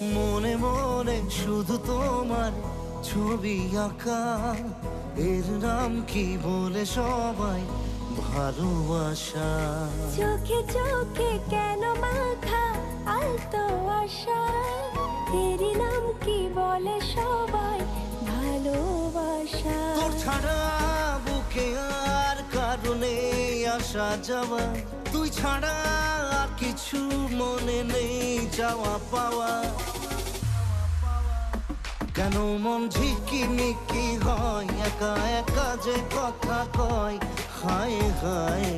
মনে মনে শুধু তোমার ছবি আঁকা, এর নাম কি বলে সবাই ভালোবাসা। চোখে চোখে কেন মাথা আলতো আশা, এরই নাম কি বলে সবাই ভালোবাসা। তোর ছাড়া বুকে আর কারণে আসা যাওয়া, তুই ছাড়া আর কিছু মনে নেই যাওয়া পাওয়া। কেন মন ঝিকিমিকি হয়, একা একা যে কথা কয়, হায় হায়।